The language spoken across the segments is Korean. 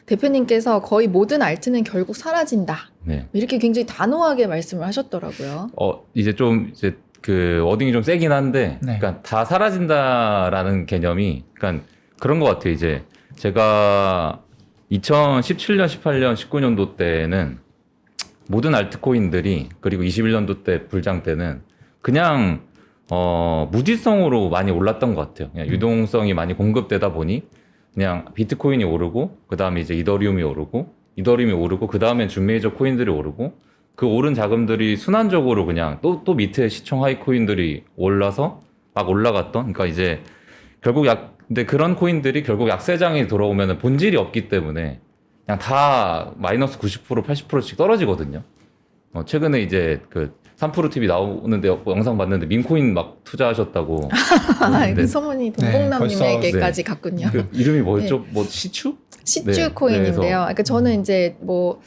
대표님께서 거의 모든 알트는 결국 사라진다. 네. 이렇게 굉장히 단호하게 말씀을 하셨더라고요. 이제 좀 이제 그 워딩이 좀 세긴 한데, 네. 그러니까 다 사라진다라는 개념이, 그러니까 그런 것 같아요. 이제 제가 2017년, 18년, 19년도 때는 모든 알트코인들이, 그리고 21년도 때 불장 때는 그냥 무지성으로 많이 올랐던 것 같아요. 그냥 유동성이 많이 공급되다 보니 그냥 비트코인이 오르고, 그 다음에 이제 이더리움이 오르고, 그 다음엔 준메이저 코인들이 오르고, 그 오른 자금들이 순환적으로 그냥 또 밑에 시총 하이 코인들이 올라서 막 올라갔던, 그러니까 이제 결국 근데 그런 코인들이 결국 약세장에 들어오면 본질이 없기 때문에 그냥 다 마이너스 90%, 80%씩 떨어지거든요. 최근에 이제 그 3프로 TV 나오는데 영상 봤는데 민코인 막 투자하셨다고. 그 소문이 동봉남님에게까지 갔군요. 그 이름이 뭐였죠? 뭐 시추? 시추 네. 코인인데요. 그래서 그러니까 저는 이제 뭐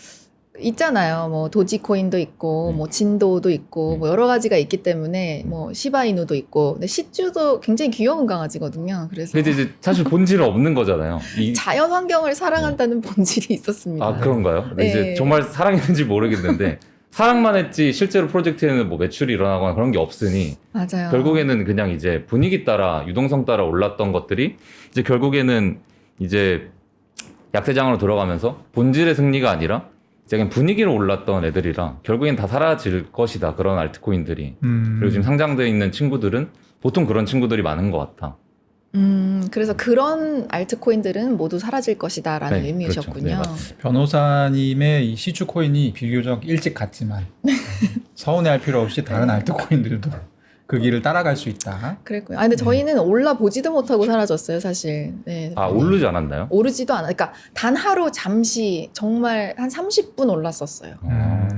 있잖아요. 뭐 도지 코인도 있고, 뭐 진도도 있고, 뭐 여러 가지가 있기 때문에 뭐 시바이누도 있고, 근데 시추도 굉장히 귀여운 강아지거든요. 그래서 근데 이제 사실 본질은 없는 거잖아요. 자연 환경을 사랑한다는 본질이 있었습니다. 아, 그런가요? 네. 이제 정말 사랑했는지 모르겠는데 사랑만 했지 실제로 프로젝트에는 뭐 매출이 일어나거나 그런 게 없으니 맞아요. 결국에는 그냥 이제 분위기 따라 유동성 따라 올랐던 것들이 이제 결국에는 이제 약세장으로 들어가면서 본질의 승리가 아니라 이제 그냥 분위기로 올랐던 애들이라 결국엔 다 사라질 것이다. 그런 알트코인들이. 그리고 지금 상장되어 있는 친구들은 보통 그런 친구들이 많은 것 같아. 그래서 그런 알트코인들은 모두 사라질 것이다라는 네, 의미셨군요. 그렇죠. 네, 변호사님의 이 시추 코인이 비교적 일찍 갔지만 서운해할 필요 없이 다른 알트코인들도 그 길을 따라갈 수 있다. 그랬고요. 근데 저희는 올라 보지도 못하고 사라졌어요, 사실. 네. 오르지 않았나요? 오르지도 않아. 그러니까 단 하루 잠시 정말 한 30분 올랐었어요.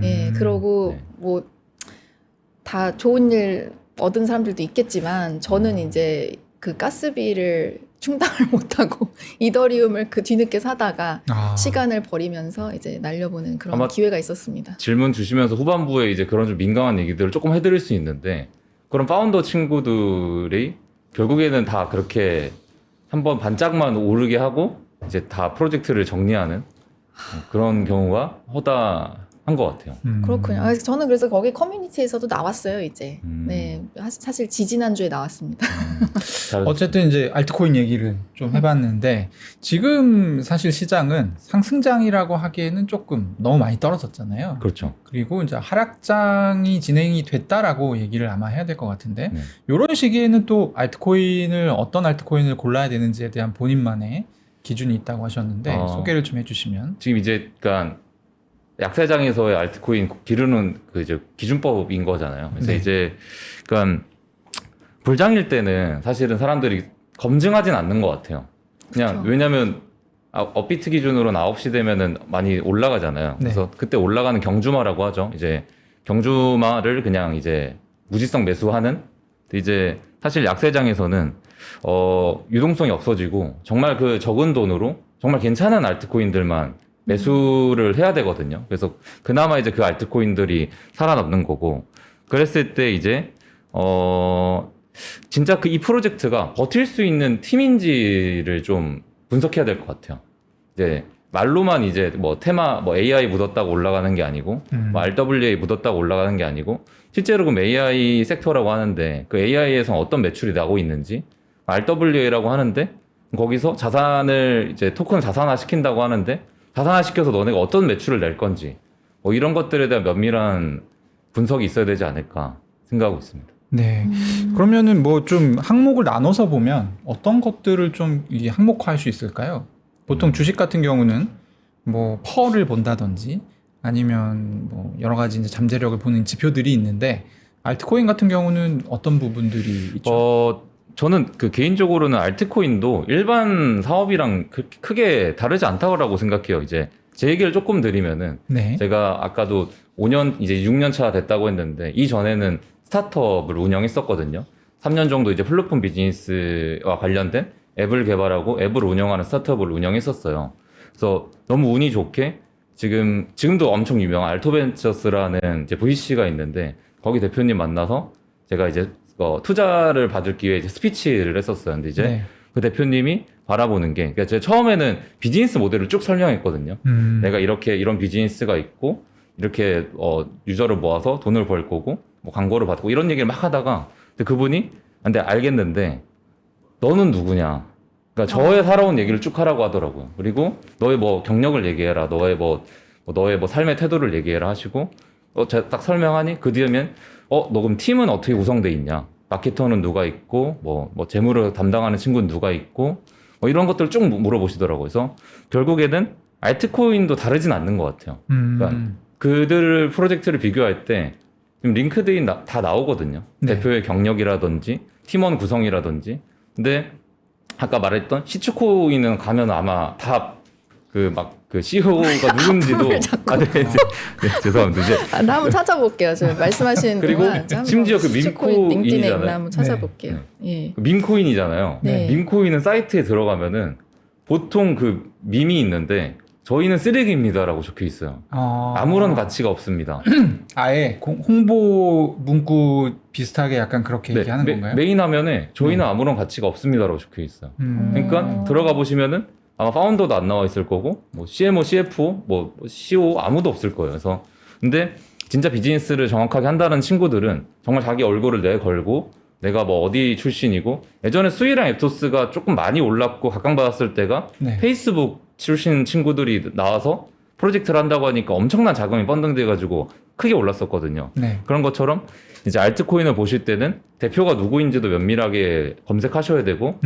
네, 그러고 네. 뭐 다 좋은 일 얻은 사람들도 있겠지만 저는 이제 그 가스비를 충당을 못하고 이더리움을 그 뒤늦게 사다가 시간을 버리면서 이제 날려보는 그런 아마 기회가 있었습니다. 질문 주시면서 후반부에 이제 그런 좀 민감한 얘기들을 조금 해드릴 수 있는데 그런 파운더 친구들이 결국에는 다 그렇게 한번 반짝만 오르게 하고 이제 다 프로젝트를 정리하는 그런 경우가 허다한 것 같아요. 그렇군요. 저는 그래서 거기 커뮤니티에서도 나왔어요, 이제. 네, 사실 지지난주에 나왔습니다. 어쨌든 이제 알트코인 얘기를 좀 해봤는데 지금 사실 시장은 상승장이라고 하기에는 조금 너무 많이 떨어졌잖아요. 그렇죠. 그리고 이제 하락장이 진행이 됐다라고 얘기를 아마 해야 될 것 같은데 네. 이런 시기에는 또 어떤 알트코인을 골라야 되는지에 대한 본인만의 기준이 있다고 하셨는데 소개를 좀 해주시면. 지금 이제 그러니까 약세장에서의 알트코인 기르는 그 이제 기준법인 거잖아요. 그래서 네. 이제 그러니까 불장일 때는 사실은 사람들이 검증하진 않는 것 같아요. 그냥 그렇죠. 왜냐면 업비트 기준으로는 9시 되면은 많이 올라가잖아요. 그래서 그때 올라가는 경주마라고 하죠. 이제 경주마를 그냥 이제 무지성 매수하는. 근데 이제 사실 약세장에서는 유동성이 없어지고 정말 그 적은 돈으로 정말 괜찮은 알트코인들만 매수를 해야 되거든요. 그래서 그나마 이제 그 알트코인들이 살아남는 거고. 그랬을 때 이제 진짜 이 프로젝트가 버틸 수 있는 팀인지를 좀 분석해야 될 것 같아요. 이제 말로만 이제 뭐 테마 뭐 AI 묻었다고 올라가는 게 아니고 뭐 RWA 묻었다고 올라가는 게 아니고 실제로 그럼 AI 섹터라고 하는데 그 AI에서 어떤 매출이 나고 있는지 RWA라고 하는데 거기서 자산을 이제 토큰을 자산화 시킨다고 하는데 자산화 시켜서 너네가 어떤 매출을 낼 건지 뭐 이런 것들에 대한 면밀한 분석이 있어야 되지 않을까 생각하고 있습니다. 네. 그러면은 뭐 좀 항목을 나눠서 보면 어떤 것들을 좀 이게 항목화할 수 있을까요? 보통 주식 같은 경우는 뭐 펄을 본다든지 아니면 뭐 여러 가지 이제 잠재력을 보는 지표들이 있는데 알트코인 같은 경우는 어떤 부분들이 있죠? 저는 그 개인적으로는 알트코인도 일반 사업이랑 크게 다르지 않다고 생각해요. 이제 제 얘기를 조금 드리면은 네. 제가 아까도 5년 이제 6년 차 됐다고 했는데 이전에는 스타트업을 운영했었거든요. 3년 정도 이제 플랫폼 비즈니스와 관련된 앱을 개발하고 앱을 운영하는 스타트업을 운영했었어요. 그래서 너무 운이 좋게 지금도 엄청 유명한 알토벤처스라는 이제 VC가 있는데 거기 대표님 만나서 제가 이제 투자를 받을 기회에 이제 스피치를 했었어요. 근데 이제 그 대표님이 바라보는 게, 그러니까 제가 처음에는 비즈니스 모델을 쭉 설명했거든요. 내가 이렇게 이런 비즈니스가 있고 이렇게 유저를 모아서 돈을 벌 거고 뭐 광고를 받고 이런 얘기를 막 하다가 근데 그분이 근데 알겠는데 너는 누구냐? 그러니까 저의 살아온 얘기를 쭉 하라고 하더라고요. 그리고 너의 뭐 경력을 얘기해라. 너의 뭐 삶의 태도를 얘기해라 하시고 제가 딱 설명하니 그 뒤에면 너 그럼 팀은 어떻게 구성돼 있냐? 마케터는 누가 있고 뭐 재무를 담당하는 친구는 누가 있고 뭐 이런 것들을 쭉 물어보시더라고요. 그래서 결국에는 알트코인도 다르진 않는 것 같아요. 그러니까 그들 프로젝트를 비교할 때 지금 링크드인 다 나오거든요. 네. 대표의 경력이라든지 팀원 구성이라든지. 근데 아까 말했던 시추코인은 가면 아마 다 그 CEO가 누군지도 앞을 자꾸. 네, 죄송합니다. 이제 나 한번 찾아볼게요. 저 말씀하시는 그리고 동안 제가 한번 심지어 그 시추코인 링크드인에 민코인이잖아요. 있나 한번 찾아볼게요. 예. 밈코인이잖아요. 네. 밈코인은 사이트에 들어가면은 보통 그 밈이 있는데 저희는 쓰레기입니다라고 적혀 있어요. 아무런 가치가 없습니다. 아예 홍보 문구 비슷하게 약간 그렇게 얘기하는 건가요? 메인 화면에 저희는 아무런 가치가 없습니다라고 적혀 있어요. 그러니까 들어가 보시면은 아마 파운더도 안 나와 있을 거고 뭐 CMO, CFO, 뭐 CEO 아무도 없을 거예요. 그래서 근데 진짜 비즈니스를 정확하게 한다는 친구들은 정말 자기 얼굴을 내걸고 내가 뭐 어디 출신이고 예전에 수희랑 에토스가 조금 많이 올랐고 각광받았을 때가 네. 페이스북 출신 친구들이 나와서 프로젝트를 한다고 하니까 엄청난 자금이 펀딩돼가지고 크게 올랐었거든요. 네. 그런 것처럼 이제 알트코인을 보실 때는 대표가 누구인지도 면밀하게 검색하셔야 되고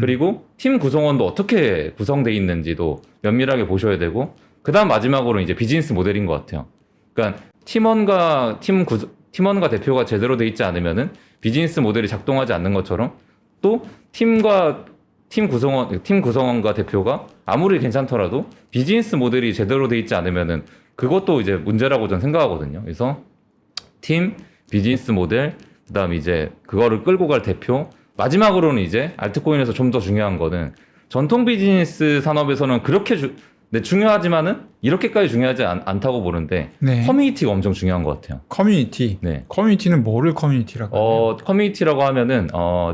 그리고 팀 구성원도 어떻게 구성돼 있는지도 면밀하게 보셔야 되고 그 다음 마지막으로 이제 비즈니스 모델인 것 같아요. 그러니까 팀원과 대표가 제대로 돼 있지 않으면은 비즈니스 모델이 작동하지 않는 것처럼 또 팀 구성원과 대표가 아무리 괜찮더라도 비즈니스 모델이 제대로 돼 있지 않으면은 그것도 이제 문제라고 저는 생각하거든요. 그래서 팀, 비즈니스 모델, 그다음 이제 그거를 끌고 갈 대표, 마지막으로는 이제 알트코인에서 좀 더 중요한 거는 전통 비즈니스 산업에서는 그렇게 중요하지만은 이렇게까지 중요하지 않다고 보는데 네. 커뮤니티가 엄청 중요한 것 같아요. 커뮤니티. 네. 커뮤니티는 뭐를 커뮤니티라고 하나요? 커뮤니티라고 하면은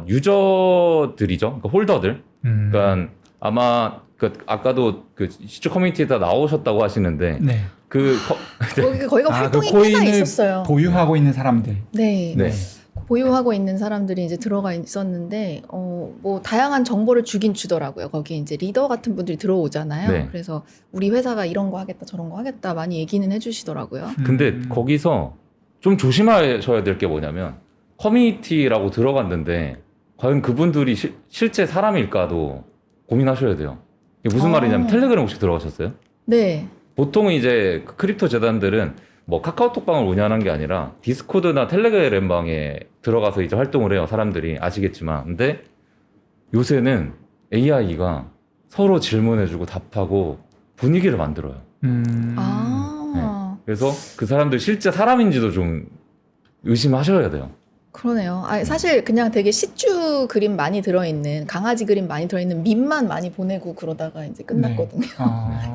유저들이죠. 그러니까 홀더들. 그러니까 아마 아까도 그 시추 커뮤니티에다 나오셨다고 하시는데 네. 거기가 활동이 꽤나 있었어요. 보유하고 있는 사람들. 네. 네. 보유하고 있는 사람들이 이제 들어가 있었는데 뭐 다양한 정보를 주긴 주더라고요. 거기 이제 리더 같은 분들이 들어오잖아요. 네. 그래서 우리 회사가 이런 거 하겠다 저런 거 하겠다 많이 얘기는 해주시더라고요. 근데 거기서 좀 조심하셔야 될 게 뭐냐면 커뮤니티라고 들어갔는데 과연 그분들이 실제 사람일까도 고민하셔야 돼요. 이게 무슨 말이냐면 텔레그램 혹시 들어가셨어요? 네. 보통은 이제 크립토 재단들은 뭐 카카오톡 방을 운영하는 게 아니라 디스코드나 텔레그램 방에 들어가서 이제 활동을 해요. 사람들이 아시겠지만. 근데 요새는 AI가 서로 질문해주고 답하고 분위기를 만들어요. 그래서 그 사람들 실제 사람인지도 좀 의심하셔야 돼요. 그러네요. 사실 그냥 되게 시추 그림 많이 들어있는 강아지 그림 많이 들어있는 밈만 많이 보내고 그러다가 이제 끝났거든요.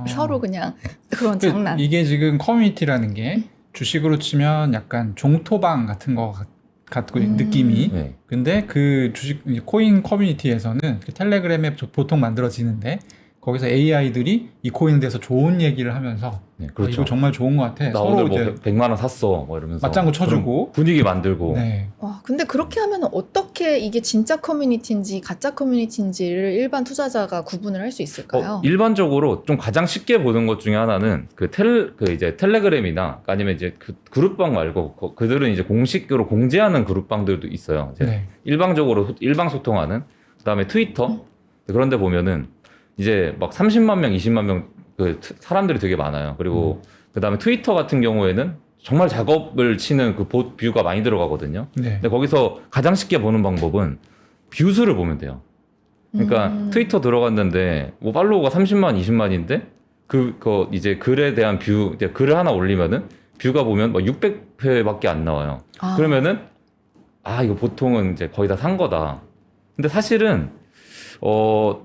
서로 그냥 그런 장난. 이게 지금 커뮤니티라는 게 주식으로 치면 약간 종토방 같은 거 같고 느낌이. 네. 근데 그 주식 코인 커뮤니티에서는 그 텔레그램에 보통 만들어지는데 거기서 AI들이 이 코인에 대해서 좋은 얘기를 하면서 네, 그렇죠. 이거 정말 좋은 것 같아. 나 서로 오늘 뭐 이제 100만 원 샀어. 뭐 이러면서 맞장구 쳐주고 분위기 만들고. 네. 와, 근데 그렇게 하면 어떻게 이게 진짜 커뮤니티인지 가짜 커뮤니티인지를 일반 투자자가 구분을 할 수 있을까요? 일반적으로 좀 가장 쉽게 보는 것 중에 하나는 이제 텔레그램이나 아니면 이제 그 그룹방 말고 그들은 이제 공식으로 공지하는 그룹방들도 있어요. 이제 네. 일방 소통하는 그다음에 트위터 그런데 보면은 이제 막 30만 명, 20만 명 그 사람들이 되게 많아요. 그리고 그다음에 트위터 같은 경우에는 정말 작업을 치는 그 봇 뷰가 많이 들어가거든요. 네. 근데 거기서 가장 쉽게 보는 방법은 뷰수를 보면 돼요. 그러니까 트위터 들어갔는데 뭐 팔로워가 30만, 20만인데 그 이제 글에 대한 이제 글을 하나 올리면은 뷰가 보면 뭐 600회밖에 안 나와요. 그러면은 이거 보통은 이제 거의 다 산 거다. 근데 사실은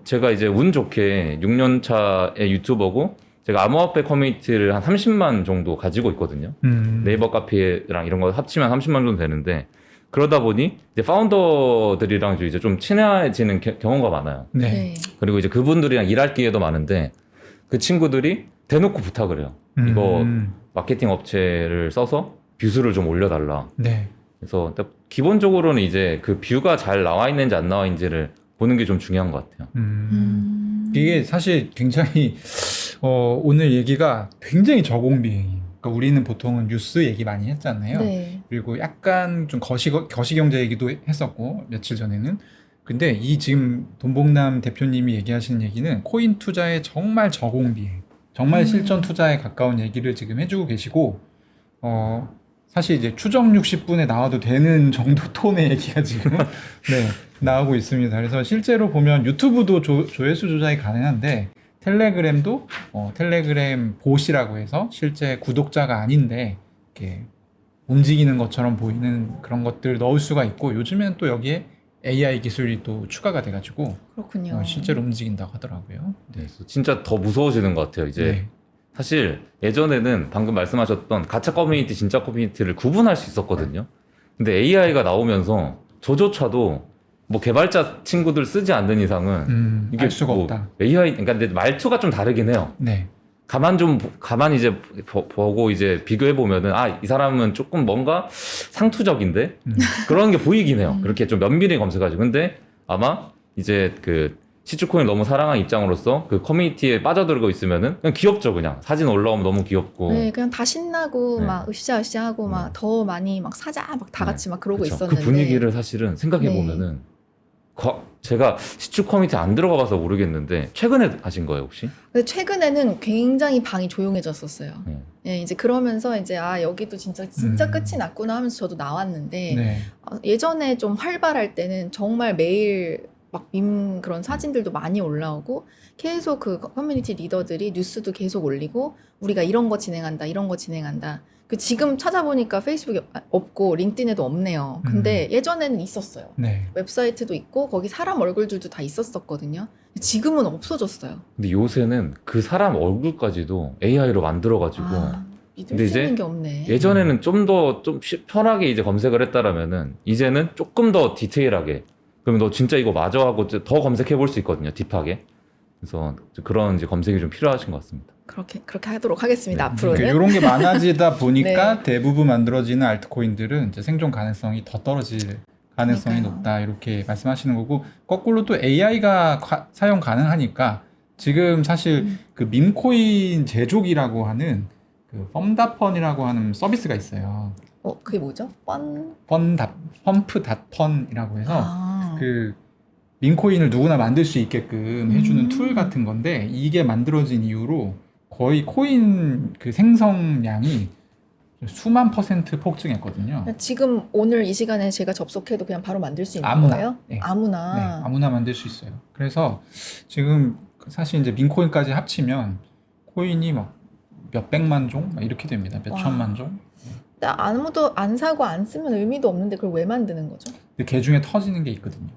제가 이제 운 좋게 6년 차의 유튜버고 제가 암호화폐 커뮤니티를 한 30만 정도 가지고 있거든요. 네이버 카페랑 이런 거 합치면 30만 정도 되는데 그러다 보니 이제 파운더들이랑 이제 좀 친해지는 경우가 많아요. 네. 네. 그리고 이제 그분들이랑 일할 기회도 많은데 그 친구들이 대놓고 부탁을 해요. 이거 마케팅 업체를 써서 뷰수를 좀 올려달라. 네. 그래서 기본적으로는 이제 그 뷰가 잘 나와 있는지 안 나와 있는지를 보는 게 좀 중요한 것 같아요. 이게 사실 굉장히 오늘 얘기가 굉장히 저공비행이에요. 그러니까 우리는 보통은 뉴스 얘기 많이 했잖아요. 네. 그리고 약간 좀 거시경제 얘기도 했었고 며칠 전에는. 근데 이 지금 돈봉남 대표님이 얘기하시는 얘기는 코인 투자의 정말 저공비행, 정말 실전 투자에 가까운 얘기를 지금 해주고 계시고 사실 이제 추정 60분에 나와도 되는 정도 톤의 얘기가 지금 네, 나오고 있습니다. 그래서 실제로 보면 유튜브도 조회수 조작이 가능한데 텔레그램도 텔레그램 봇이라고 해서 실제 구독자가 아닌데 이렇게 움직이는 것처럼 보이는 그런 것들 넣을 수가 있고 요즘엔 또 여기에 AI 기술이 또 추가가 돼가지고 그렇군요. 실제로 움직인다고 하더라고요. 네, 그래서 진짜 더 무서워지는 것 같아요. 이제 네. 사실 예전에는 방금 말씀하셨던 가짜 커뮤니티, 진짜 커뮤니티를 구분할 수 있었거든요. 근데 AI가 나오면서 저조차도 뭐 개발자 친구들 쓰지 않는 이상은 알 수가 없다. AI, 그러니까 근데 말투가 좀 다르긴 해요. 네. 가만 이제 보고 이제 비교해 보면은 이 사람은 조금 뭔가 상투적인데 그런 게 보이긴 해요. 그렇게 좀 면밀히 검색하죠. 근데 아마 이제 그 시추코인 너무 사랑하는 입장으로서 그 커뮤니티에 빠져들고 있으면은 그냥 귀엽죠. 그냥 사진 올라오면 너무 귀엽고. 네, 그냥 다 신나고 네. 막 으쌰으쌰하고 막 더 많이 막 사자 막 다 같이 막 그러고 그쵸. 있었는데 그 분위기를 사실은 생각해 보면은 제가 시추 커뮤니티 안 들어가 봐서 모르겠는데 최근에 하신 거예요 혹시? 근데 최근에는 굉장히 방이 조용해졌었어요. 네. 예, 이제 그러면서 이제 여기도 진짜 끝이 났구나 하면서 저도 나왔는데 네. 예전에 좀 활발할 때는 정말 매일 막 그런 사진들도 많이 올라오고 계속 그 커뮤니티 리더들이 뉴스도 계속 올리고 우리가 이런 거 진행한다, 이런 거 진행한다. 지금 찾아보니까 페이스북에 없고 링크드인에도 없네요. 근데 예전에는 있었어요. 네. 웹사이트도 있고 거기 사람 얼굴들도 다 있었었거든요. 지금은 없어졌어요. 근데 요새는 그 사람 얼굴까지도 AI로 만들어가지고 믿을 근데 수 이제 있는 게 없네. 예전에는 좀 더 편하게 이제 검색을 했다라면은 이제는 조금 더 디테일하게 그러면 너 진짜 이거 맞아 하고 더 검색해 볼 수 있거든요. 딥하게. 그래서 그런 이제 검색이 좀 필요하신 것 같습니다. 그렇게 하도록 하겠습니다. 네. 앞으로는. 이런 게 많아지다 보니까 네. 대부분 만들어지는 알트코인들은 이제 생존 가능성이 더 떨어질 가능성이 그러니까요. 높다 이렇게 말씀하시는 거고 거꾸로 또 AI가 사용 가능하니까 지금 사실 그 밈코인 제조기라고 하는 그 펌다펀이라고 하는 서비스가 있어요. 그게 뭐죠? 펌프닷펀이라고 해서 그 밈코인을 누구나 만들 수 있게끔 해주는 툴 같은 건데 이게 만들어진 이후로 거의 코인 그 생성량이 수만 % 폭증했거든요. 지금 오늘 이 시간에 제가 접속해도 그냥 바로 만들 수 있는 아무나. 거예요? 네. 아무나. 네, 아무나 만들 수 있어요. 그래서 지금 사실 이제 밈코인까지 합치면 코인이 막 몇백만 종 막 이렇게 됩니다. 몇천만 종. 근데 아무도 안 사고 안 쓰면 의미도 없는데 그걸 왜 만드는 거죠? 근데 개 중에 터지는 게 있거든요.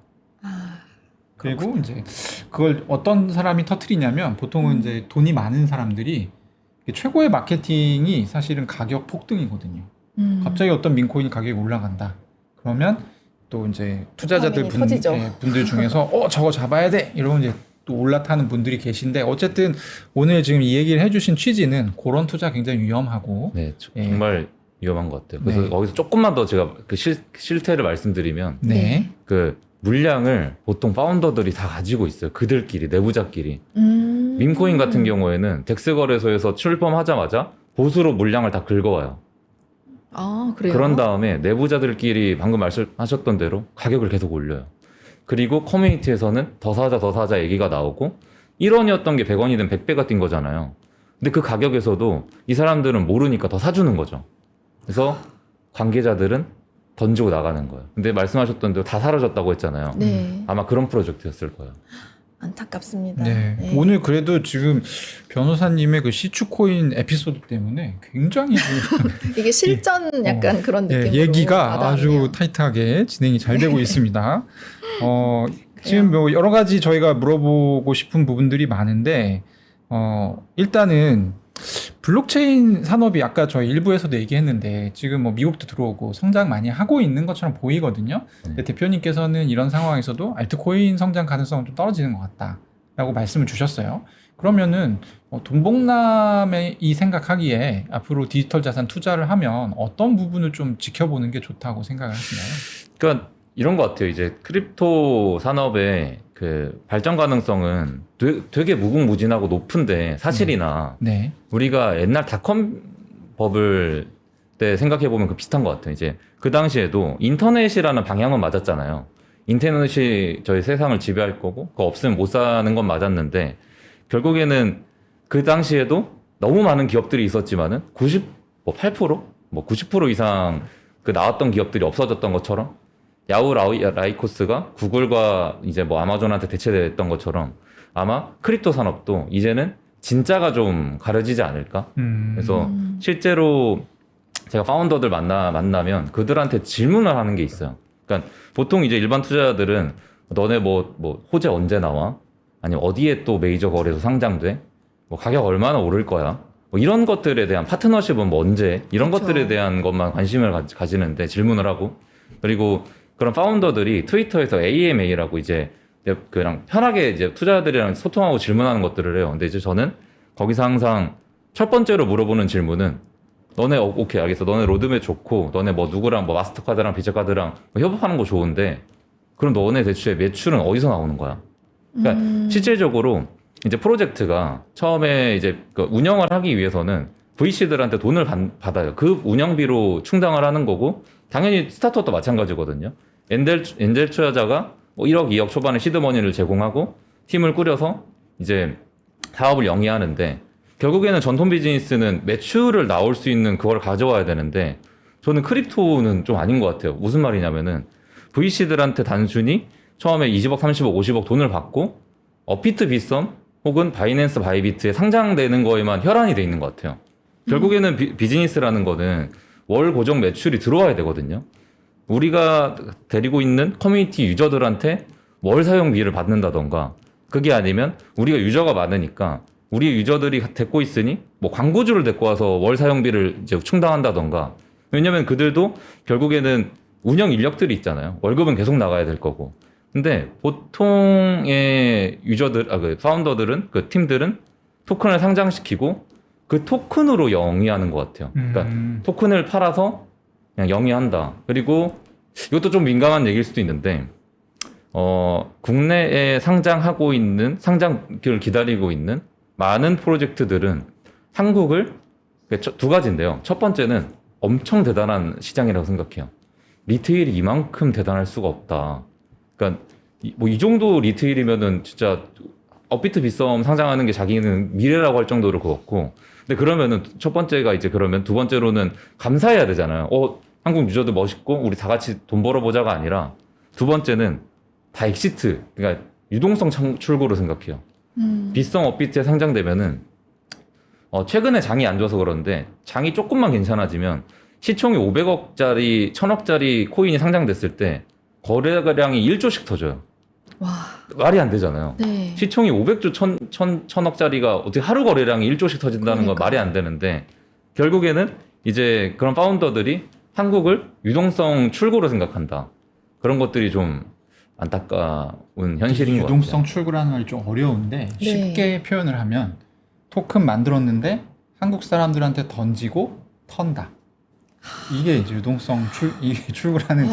그리고 이제 그걸 어떤 사람이 터트리냐면 보통은 이제 돈이 많은 사람들이 최고의 마케팅이 사실은 가격 폭등이거든요. 갑자기 어떤 밈코인 가격이 올라간다. 그러면 또 이제 투자자들 분들 중에서 저거 잡아야 돼. 이러면 이제 또 올라타는 분들이 계신데 어쨌든 오늘 지금 이 얘기를 해주신 취지는 그런 투자 굉장히 위험하고 네, 정말 위험한 것 같아요. 그래서 네. 거기서 조금만 더 제가 그 실태를 말씀드리면 네. 그 물량을 보통 파운더들이 다 가지고 있어요. 그들끼리 내부자끼리. 밈코인 같은 경우에는 덱스 거래소에서 출범하자마자 보수로 물량을 다 긁어와요. 그래요? 그런 다음에 내부자들끼리 방금 말씀하셨던 대로 가격을 계속 올려요. 그리고 커뮤니티에서는 더 사자 얘기가 나오고 1원이었던 게 100원이든 100배가 뛴 거잖아요. 근데 그 가격에서도 이 사람들은 모르니까 더 사주는 거죠. 그래서 관계자들은 던지고 나가는 거예요. 근데 말씀하셨던 대로 다 사라졌다고 했잖아요. 네. 아마 그런 프로젝트였을 거예요. 안타깝습니다. 네. 오늘 그래도 지금 변호사님의 그 시추코인 에피소드 때문에 굉장히 이게 실전 약간 그런 느낌으로 얘기가 와닿네요. 아주 타이트하게 진행이 잘 되고 있습니다. 지금 뭐 여러 가지 저희가 물어보고 싶은 부분들이 많은데 일단은 블록체인 산업이 아까 저희 일부에서도 얘기했는데 지금 뭐 미국도 들어오고 성장 많이 하고 있는 것처럼 보이거든요. 근데 대표님께서는 이런 상황에서도 알트코인 성장 가능성은 좀 떨어지는 것 같다라고 말씀을 주셨어요. 그러면은 돈봉남이 생각하기에 앞으로 디지털 자산 투자를 하면 어떤 부분을 좀 지켜보는 게 좋다고 생각을 하시나요? 그러니까 이런 것 같아요. 이제 크립토 산업의 그 발전 가능성은 되게 무궁무진하고 높은데 사실이나 네. 우리가 옛날 닷컴 버블 때 생각해 보면 그 비슷한 것 같아요. 이제 그 당시에도 인터넷이라는 방향은 맞았잖아요. 인터넷이 저희 세상을 지배할 거고 그거 없으면 못 사는 건 맞았는데 결국에는 그 당시에도 너무 많은 기업들이 있었지만은 98%, 뭐 90% 이상 그 나왔던 기업들이 없어졌던 것처럼 야후 라이코스가 구글과 이제 뭐 아마존한테 대체됐던 것처럼 아마 크립토 산업도 이제는 진짜가 좀 가려지지 않을까? 그래서 실제로 제가 파운더들 만나면 그들한테 질문을 하는 게 있어요. 그러니까 보통 이제 일반 투자자들은 너네 뭐 호재 언제 나와? 아니면 어디에 또 메이저 거래소 상장돼? 뭐 가격 얼마나 오를 거야? 뭐 이런 것들에 대한 파트너십은 뭐 언제? 이런 그렇죠. 것들에 대한 것만 관심을 가지는데 질문을 하고 그리고 그런 파운더들이 트위터에서 AMA라고 이제 그냥 편하게 이제 투자자들이랑 소통하고 질문하는 것들을 해요. 근데 이제 저는 거기서 항상 첫 번째로 물어보는 질문은 너네 오케이 알겠어. 너네 로드맵 좋고 너네 뭐 누구랑 뭐 마스터카드랑 비자카드랑 뭐 협업하는 거 좋은데 그럼 너네 대체 매출은 어디서 나오는 거야? 그러니까 실질적으로 이제 프로젝트가 처음에 이제 그 운영을 하기 위해서는 VC들한테 돈을 받아요. 그 운영비로 충당을 하는 거고 당연히 스타트업도 마찬가지거든요. 엔젤 투자자가 뭐 1억, 2억 초반에 시드머니를 제공하고 팀을 꾸려서 이제 사업을 영위하는데 결국에는 전통 비즈니스는 매출을 나올 수 있는 그걸 가져와야 되는데 저는 크립토는 좀 아닌 것 같아요. 무슨 말이냐면은 VC들한테 단순히 처음에 20억, 30억, 50억 돈을 받고 업비트 빗썸 혹은 바이낸스 바이비트에 상장되는 거에만 혈안이 돼 있는 것 같아요. 결국에는 비즈니스라는 거는 월 고정 매출이 들어와야 되거든요. 우리가 데리고 있는 커뮤니티 유저들한테 월 사용비를 받는다던가 그게 아니면 우리가 유저가 많으니까 우리 유저들이 데리고 있으니 뭐 광고주를 데리고 와서 월 사용비를 이제 충당한다던가 왜냐면 그들도 결국에는 운영 인력들이 있잖아요. 월급은 계속 나가야 될 거고. 근데 보통의 유저들, 그 파운더들은 그 팀들은 토큰을 상장시키고 그 토큰으로 영위하는 것 같아요. 그러니까 토큰을 팔아서 그냥 영위한다. 그리고 이것도 좀 민감한 얘기일 수도 있는데 국내에 상장하고 있는 상장을 기다리고 있는 많은 프로젝트들은 한국을 두 가지인데요. 첫 번째는 엄청 대단한 시장이라고 생각해요. 리테일이 이만큼 대단할 수가 없다. 그러니까 뭐 이 정도 리테일이면은 진짜 업비트 빗썸 상장하는 게 자기는 미래라고 할 정도로 그렇고. 근데 그러면은 첫 번째가 이제 그러면 두 번째로는 감사해야 되잖아요. 한국 유저들 멋있고 우리 다 같이 돈 벌어보자가 아니라 두 번째는 다 엑시트, 그러니까 유동성 출구로 생각해요. 빗썸 업비트에 상장되면은 최근에 장이 안 좋아서 그런데 장이 조금만 괜찮아지면 시총이 500억짜리, 1000억짜리 코인이 상장됐을 때 거래량이 1조씩 터져요. 와. 말이 안 되잖아요. 네. 시총이 500조, 1000억짜리가 어떻게 하루 거래량이 1조씩 터진다는 건 말이 안 되는데 결국에는 이제 그런 파운더들이 한국을 유동성 출구로 생각한다. 그런 것들이 좀 안타까운 현실인 것 같아요. 유동성 출구라는 말이 좀 어려운데 네. 쉽게 표현을 하면 토큰 만들었는데 한국 사람들한테 던지고 턴다. 이게 이제 유동성 출구라는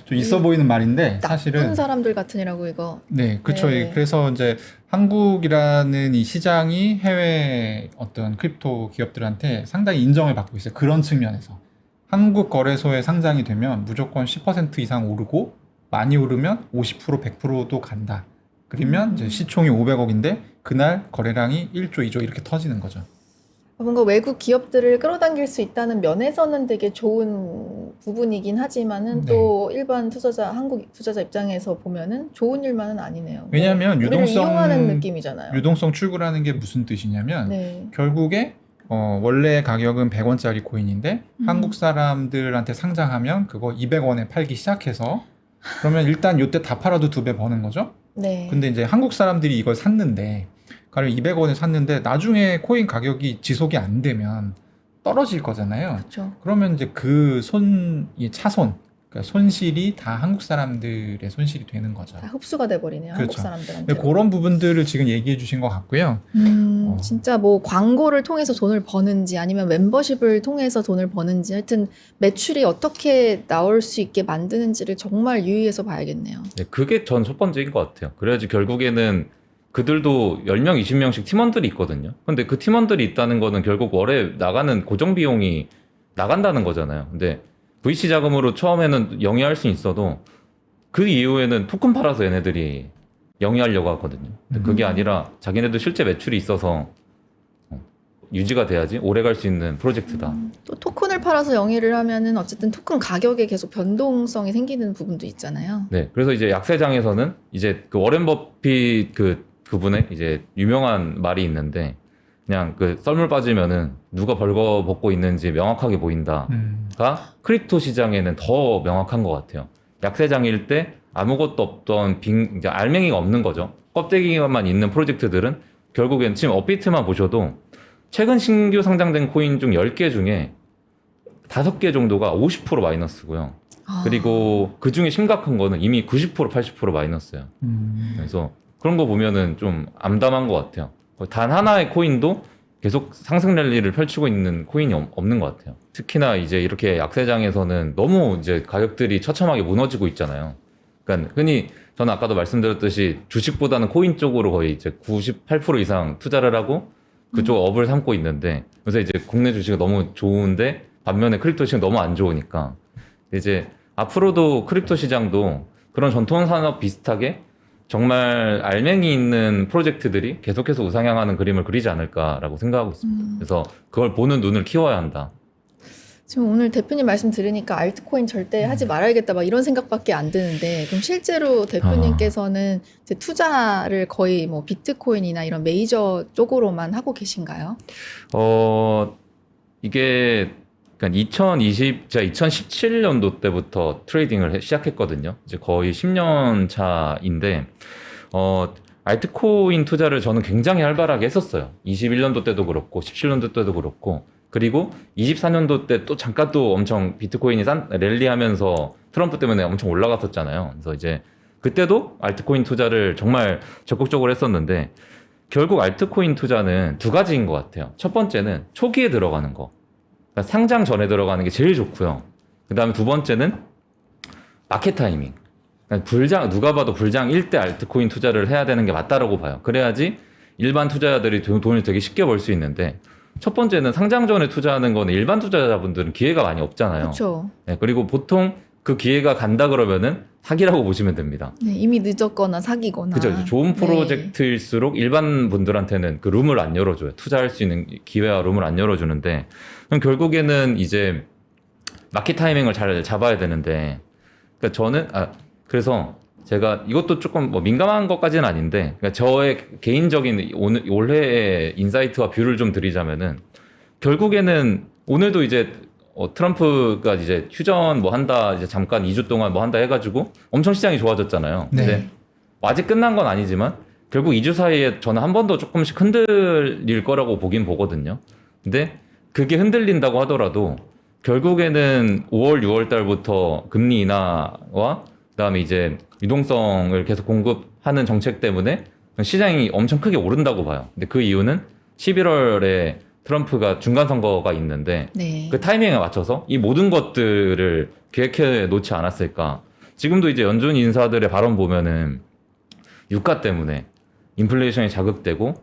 좀 있어 보이는 말인데 사실은 나쁜 사람들 같으니라고 이거. 네, 그렇죠. 네. 그래서 이제 한국이라는 이 시장이 해외 어떤 크립토 기업들한테 상당히 인정을 받고 있어요. 그런 측면에서 한국 거래소에 상장이 되면 무조건 10% 이상 오르고 많이 오르면 50%, 100%도 간다. 그러면 이제 시총이 500억인데 그날 거래량이 1조, 2조 이렇게 터지는 거죠. 뭔가 외국 기업들을 끌어당길 수 있다는 면에서는 되게 좋은 부분이긴 하지만은 네. 또 일반 투자자, 한국 투자자 입장에서 보면은 좋은 일만은 아니네요. 왜냐하면 우리를 이용하는 느낌이잖아요. 유동성 출구라는 게 무슨 뜻이냐면 네. 결국에 원래 가격은 100원짜리 코인인데 한국 사람들한테 상장하면 그거 200원에 팔기 시작해서 그러면 일단 이때 다 팔아도 2배 버는 거죠. 네. 근데 이제 한국 사람들이 이걸 샀는데 가령 200원에 샀는데 나중에 코인 가격이 지속이 안 되면 떨어질 거잖아요. 그렇죠. 그러면 이제 이 차손, 그러니까 손실이 다 한국 사람들의 손실이 되는 거죠. 다 흡수가 돼버리네요. 한국 그렇죠. 사람들한테. 그런 부분들을 지금 얘기해 주신 것 같고요. 진짜 뭐 광고를 통해서 돈을 버는지 아니면 멤버십을 통해서 돈을 버는지 하여튼 매출이 어떻게 나올 수 있게 만드는지를 정말 유의해서 봐야겠네요. 네, 그게 전 첫 번째인 것 같아요. 그래야지 결국에는 그들도 10명, 20명씩 팀원들이 있거든요. 근데 그 팀원들이 있다는 거는 결국 월에 나가는 고정 비용이 나간다는 거잖아요. 근데 VC 자금으로 처음에는 영위할 수 있어도 그 이후에는 토큰 팔아서 얘네들이 영위하려고 하거든요. 근데 그게 아니라 자기네도 실제 매출이 있어서 유지가 돼야지 오래 갈 수 있는 프로젝트다. 또 토큰을 팔아서 영위를 하면은 어쨌든 토큰 가격에 계속 변동성이 생기는 부분도 있잖아요. 네, 그래서 이제 약세장에서는 이제 그 워렌 버핏 그분의 이제 유명한 말이 있는데 그냥 그 썰물 빠지면은 누가 벌거벗고 있는지 명확하게 보인다가 크립토 시장에는 더 명확한 것 같아요. 약세장일 때 아무것도 없던 이제 알맹이가 없는 거죠. 껍데기만 있는 프로젝트들은 결국엔 지금 업비트만 보셔도 최근 신규 상장된 코인 중 10개 중에 5개 정도가 50% 마이너스고요. 그리고 그 중에 심각한 거는 이미 90% 80% 마이너스예요. 그래서 그런 거 보면은 좀 암담한 것 같아요. 단 하나의 코인도 계속 상승 랠리를 펼치고 있는 코인이 없는 것 같아요. 특히나 이제 이렇게 약세장에서는 너무 이제 가격들이 처참하게 무너지고 있잖아요. 그러니까 흔히 저는 아까도 말씀드렸듯이 주식보다는 코인 쪽으로 거의 이제 98% 이상 투자를 하고 그쪽 업을 삼고 있는데 그래서 이제 국내 주식이 너무 좋은데 반면에 크립토 시장이 너무 안 좋으니까 이제 앞으로도 크립토 시장도 그런 전통 산업 비슷하게 정말 알맹이 있는 프로젝트들이 계속해서 우상향하는 그림을 그리지 않을까라고 생각하고 있습니다. 그래서 그걸 보는 눈을 키워야 한다. 지금 오늘 대표님 말씀 들으니까 알트코인 절대 하지 말아야겠다 막 이런 생각밖에 안 드는데 그럼 실제로 대표님께서는 이제 투자를 거의 뭐 비트코인이나 이런 메이저 쪽으로만 하고 계신가요? 이게 그러니까 제가 2017년도 때부터 트레이딩을 시작했거든요. 이제 거의 10년 차인데 알트코인 투자를 저는 굉장히 활발하게 했었어요. 21년도 때도 그렇고 17년도 때도 그렇고 그리고 24년도 때 또 잠깐 또 엄청 비트코인이 랠리하면서 트럼프 때문에 엄청 올라갔었잖아요. 그래서 이제 그때도 알트코인 투자를 정말 적극적으로 했었는데 결국 알트코인 투자는 두 가지인 것 같아요. 첫 번째는 초기에 들어가는 거. 그러니까 상장 전에 들어가는 게 제일 좋고요. 그 다음에 두 번째는 마켓 타이밍. 그러니까 누가 봐도 불장일 때 알트코인 투자를 해야 되는 게 맞다라고 봐요. 그래야지 일반 투자자들이 돈을 되게 쉽게 벌 수 있는데 첫 번째는 상장 전에 투자하는 거는 일반 투자자분들은 기회가 많이 없잖아요. 그렇죠. 네, 그리고 보통 그 기회가 간다 그러면은 사기라고 보시면 됩니다. 네, 이미 늦었거나 사기거나. 그죠. 좋은 프로젝트일수록 일반 분들한테는 그 룸을 안 열어줘요. 투자할 수 있는 기회와 룸을 안 열어주는데 그럼 결국에는 이제 마켓 타이밍을 잘 잡아야 되는데 그러니까 저는 그래서 제가 이것도 조금 뭐 민감한 것까지는 아닌데 그러니까 저의 개인적인 올해의 인사이트와 뷰를 좀 드리자면은 결국에는 오늘도 이제 트럼프가 이제 휴전 뭐 한다 이제 잠깐 2주 동안 뭐 한다 해가지고 엄청 시장이 좋아졌잖아요. 네. 근데 아직 끝난 건 아니지만 결국 2주 사이에 저는 한 번 더 조금씩 흔들릴 거라고 보긴 보거든요. 근데 그게 흔들린다고 하더라도 결국에는 5월, 6월 달부터 금리 인하와 그다음에 이제 유동성을 계속 공급하는 정책 때문에 시장이 엄청 크게 오른다고 봐요. 근데 그 이유는 11월에 트럼프가 중간 선거가 있는데 네. 그 타이밍에 맞춰서 이 모든 것들을 계획해 놓지 않았을까. 지금도 이제 연준 인사들의 발언 보면은 유가 때문에 인플레이션이 자극되고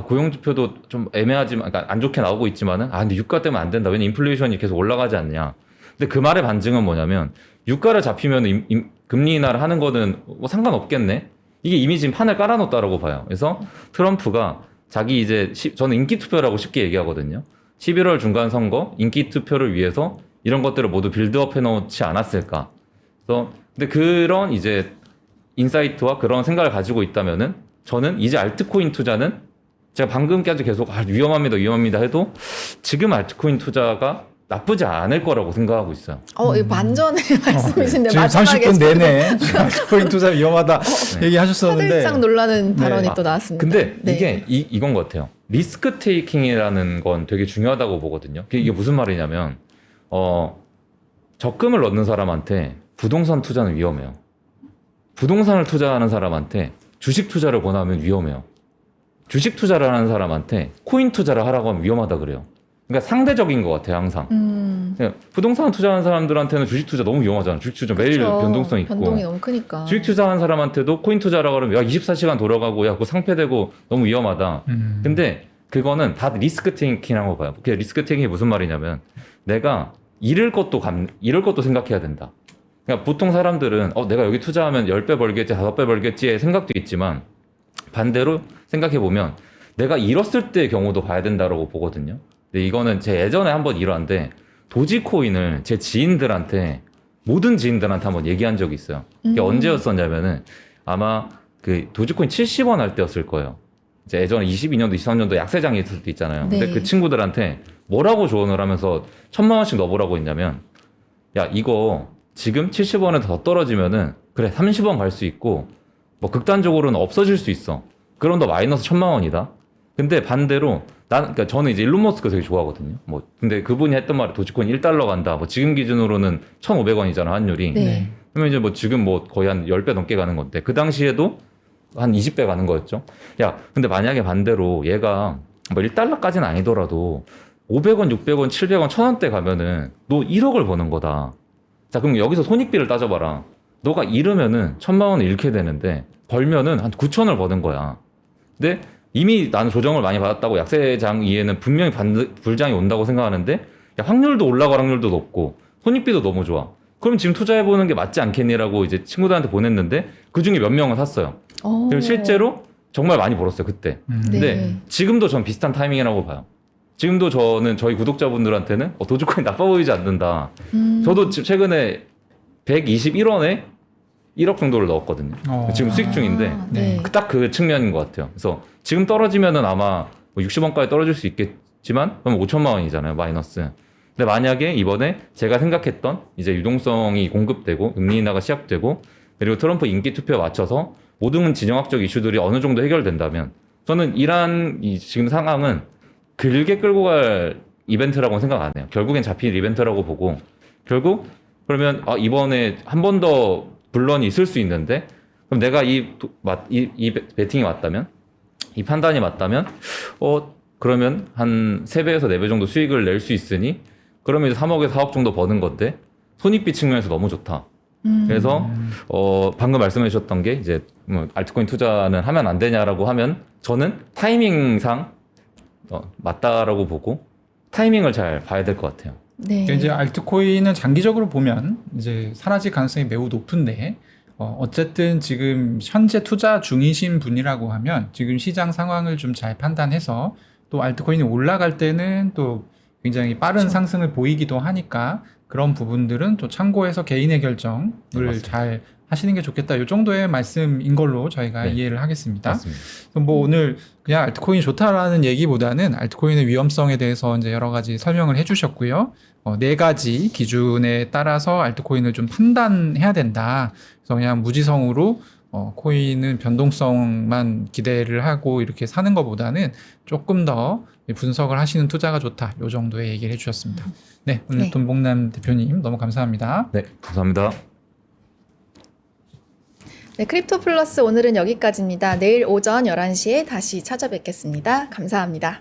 고용 지표도 좀 애매하지만 그러니까 안 좋게 나오고 있지만은 근데 유가 때문에 안 된다. 왜냐 인플레이션이 계속 올라가지 않냐. 근데 그 말의 반증은 뭐냐면 유가를 잡히면 금리 인하를 하는 거는 뭐 상관없겠네. 이게 이미 지금 판을 깔아놓았다라고 봐요. 그래서 트럼프가 자기 이제 저는 인기 투표라고 쉽게 얘기하거든요. 11월 중간 선거 인기 투표를 위해서 이런 것들을 모두 빌드업 해놓지 않았을까. 그래서 근데 그런 이제 인사이트와 그런 생각을 가지고 있다면은 저는 이제 알트코인 투자는 제가 방금까지 계속 위험합니다 해도 지금 알트코인 투자가 나쁘지 않을 거라고 생각하고 있어요. 이거 반전의 말씀이신데 지금 마지막에 30분 내내 알트코인 투자 위험하다 얘기하셨었는데 화들짝 놀라는 발언이 네. 또 나왔습니다. 근데 네. 이게 이건 것 같아요. 리스크 테이킹이라는 건 되게 중요하다고 보거든요. 이게 무슨 말이냐면 적금을 넣는 사람한테 부동산 투자는 위험해요. 부동산을 투자하는 사람한테 주식 투자를 권하면 위험해요. 주식 투자를 하는 사람한테 코인 투자를 하라고 하면 위험하다 그래요. 그러니까 상대적인 것 같아요, 항상. 그냥 부동산 투자하는 사람들한테는 주식 투자 너무 위험하잖아요. 주식 투자 매일 그렇죠. 변동성 있고. 변동이 너무 크니까. 주식 투자하는 사람한테도 코인 투자라고 하면 야 24시간 돌아가고 야 그거 상폐되고 너무 위험하다. 근데 그거는 다 리스크 테이킹이라고 봐요. 그 리스크 테이킹이 무슨 말이냐면 내가 잃을 것도 생각해야 된다. 그러니까 보통 사람들은 내가 여기 투자하면 10배 벌겠지, 5배 벌겠지의 생각도 있지만 반대로 생각해 보면 내가 잃었을 때의 경우도 봐야 된다고 보거든요. 근데 이거는 제 예전에 한번 일화인데 도지코인을 제 지인들한테 모든 지인들한테 한번 얘기한 적이 있어요. 이게 언제였었냐면은 아마 그 도지코인 70원 할 때였을 거예요. 이제 예전에 22년도, 23년도 약세장이 있을 때 있잖아요. 근데 네. 그 친구들한테 뭐라고 조언을 하면서 1,000만 원씩 넣어보라고 했냐면 야 이거 지금 70원에 더 떨어지면은 그래 30원 갈 수 있고 뭐 극단적으로는 없어질 수 있어. 그럼 너 마이너스 1,000만 원이다. 근데 반대로 그러니까 저는 이제 일론 머스크 되게 좋아하거든요. 뭐 근데 그분이 했던 말이 도지코인 1달러 간다. 뭐 지금 기준으로는 1,500원이잖아 환율이. 네. 네. 그러면 이제 뭐 지금 뭐 거의 한 10배 넘게 가는 건데 그 당시에도 한 20배 가는 거였죠. 야 근데 만약에 반대로 얘가 뭐 1달러까지는 아니더라도 500원, 600원, 700원, 1,000원대 가면은 너 1억을 버는 거다. 자 그럼 여기서 손익비를 따져봐라. 너가 잃으면은 1,000만 원을 잃게 되는데 벌면은 한 9,000원을 버는 거야. 근데 이미 나는 조정을 많이 받았다고 약세장 이에는 분명히 불장이 온다고 생각하는데 야, 확률도 올라갈 확률도 높고 손익비도 너무 좋아. 그럼 지금 투자해보는 게 맞지 않겠니라고 이제 친구들한테 보냈는데 그 중에 몇 명은 샀어요. 그리고 실제로 정말 많이 벌었어요 그때. 근데 네. 지금도 지금도 전 비슷한 타이밍이라고 봐요. 지금도 저는 저희 구독자분들한테는 도지코인 나빠 보이지 않는다. 저도 최근에 121원에 1억 정도를 넣었거든요. 지금 수익 중인데 네. 딱 그 측면인 것 같아요. 그래서 지금 떨어지면은 아마 뭐 60원까지 떨어질 수 있겠지만 그럼 5천만 원이잖아요 마이너스. 근데 만약에 이번에 제가 생각했던 이제 유동성이 공급되고 금리 인하가 시작되고 그리고 트럼프 인기 투표에 맞춰서 모든 진영학적 이슈들이 어느 정도 해결된다면 저는 이란 이 지금 상황은 길게 끌고 갈 이벤트라고는 생각 안 해요. 결국엔 잡힐 이벤트라고 보고 결국 그러면 이번에 한 번 더 분란이 있을 수 있는데 그럼 내가 이 베팅이 맞다면 이 판단이 맞다면 그러면 한 3배에서 4배 정도 수익을 낼 수 있으니 그러면 이제 3억에서 4억 정도 버는 건데 손익비 측면에서 너무 좋다. 그래서 방금 말씀해 주셨던 게 이제 뭐 알트코인 투자는 하면 안 되냐라고 하면 저는 타이밍상 맞다라고 보고 타이밍을 잘 봐야 될 것 같아요. 네. 그러니까 이제 알트코인은 장기적으로 보면 이제 사라질 가능성이 매우 높은데 어쨌든 지금 현재 투자 중이신 분이라고 하면 지금 시장 상황을 좀 잘 판단해서 또 알트코인이 올라갈 때는 또 굉장히 빠른 그렇죠. 상승을 보이기도 하니까 그런 부분들은 또 참고해서 개인의 결정을 맞습니다. 잘 하시는 게 좋겠다. 이 정도의 말씀인 걸로 저희가 네. 이해를 하겠습니다. 맞습니다. 그럼 뭐 오늘 그냥 알트코인이 좋다라는 얘기보다는 알트코인의 위험성에 대해서 이제 여러 가지 설명을 해주셨고요. 4가지 기준에 따라서 알트코인을 좀 판단해야 된다. 그래서 그냥 무지성으로 코인은 변동성만 기대를 하고 이렇게 사는 것보다는 조금 더 분석을 하시는 투자가 좋다. 이 정도의 얘기를 해주셨습니다. 네, 오늘 네. 돈봉남 대표님 너무 감사합니다. 네, 감사합니다. 네, 크립토 플러스 오늘은 여기까지입니다. 내일 오전 11시에 다시 찾아뵙겠습니다. 감사합니다.